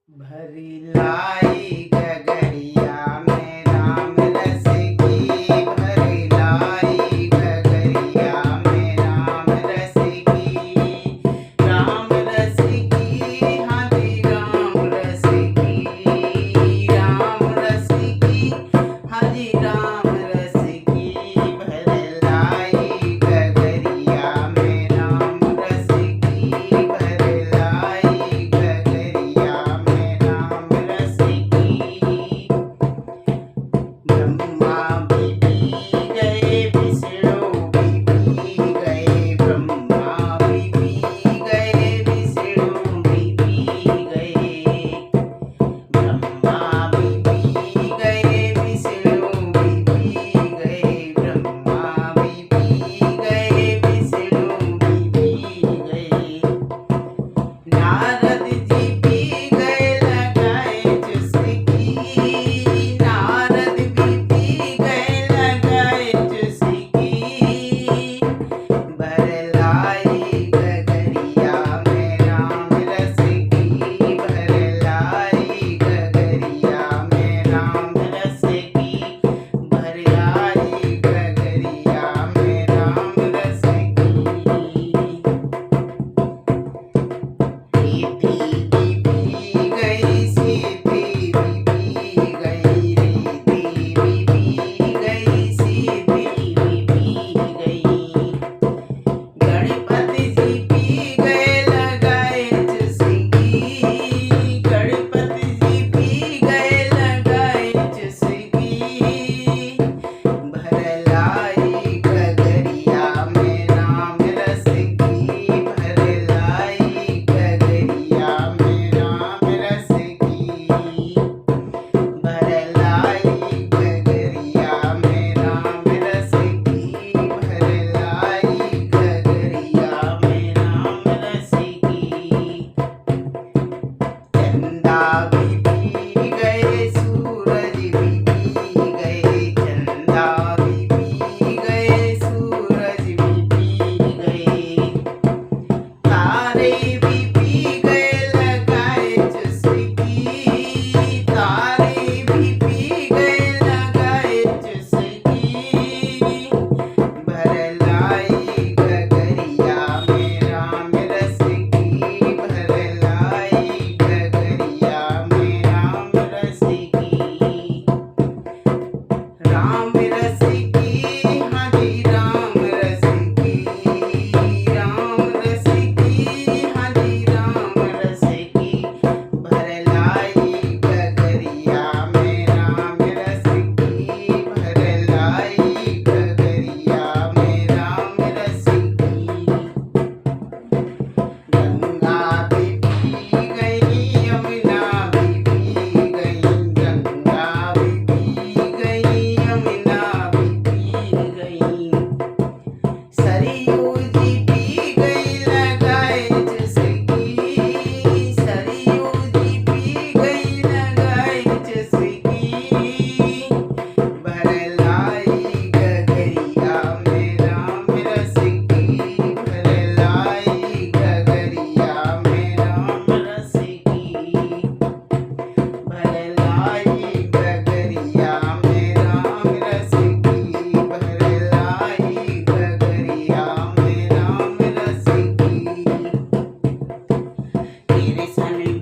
भरी लाई गगरिया में राम रस की, भरी लाई गगरिया में राम रस की, राम रस की, हाँ जी राम रस की, राम रस की, हाँ जी राम रस की, भरी लाई गगरिया में राम रस की, भरी लाई गगरिया में राम रस की। ब्रह्मा भी पी गए, विष्णु भी पी गए, ब्रह्मा भी पी गए, विष्णु भी पी गए, ब्रह्मा भी पी गए, विष्णु भी पी गए, ब्रह्मा भी पी गए, विष्णु भी पी गए। नारद जी पी गए, लगाए चुस्की, नारद भी पी गए, लगाए चुस्की, भर लाई गगरिया में राम रस की, भर लाई गगरिया में राम रस की, भर लाई गगरिया में राम रस की। रीति भी पी गई, सीधी भी पी गई, रीति भी पी गई, सीधी भी पी गई, गणपति जी पी गए, लगाए चुस्की, गणपति जी पी गए, लगाए चुस्की, भर लाई गगरिया में राम रस की, भर लाई गगरिया में राम रस की, भर लाई गगरिया में राम रस की, भर लाई गगरिया में राम रस की। चंदा भी पी गए, सूरज भी पी गए, चंदा भी पी गए, सूरज भी पी गए, तारे भी पी गए, लगाए चुस्की, तारे भी पी गए, लगाए चुस्की, भर लाई गगरिया में राम रस की, भर लाई गगरिया में राम रस की, राम रस की, हाँ जी राम रस की, राम रस की, हाँ जी राम रस की, भर लाई गगरिया में राम रस की, भर लाई गगरिया में राम रस की। गंगा भी पी गई, यमुना भी पी गई, गंगा भी पी गई, यमुना भी पी गई, सरयू जी पी गई, लगाए चुस्की, सरयू जी पी गई, लगाए चुस्की, भर लाई गगरिया में राम रस की, भर लाई गगरिया में राम रस की, भर लाई गगरिया में राम रस की, भर लाई गगरिया में राम रस की। कृष्ण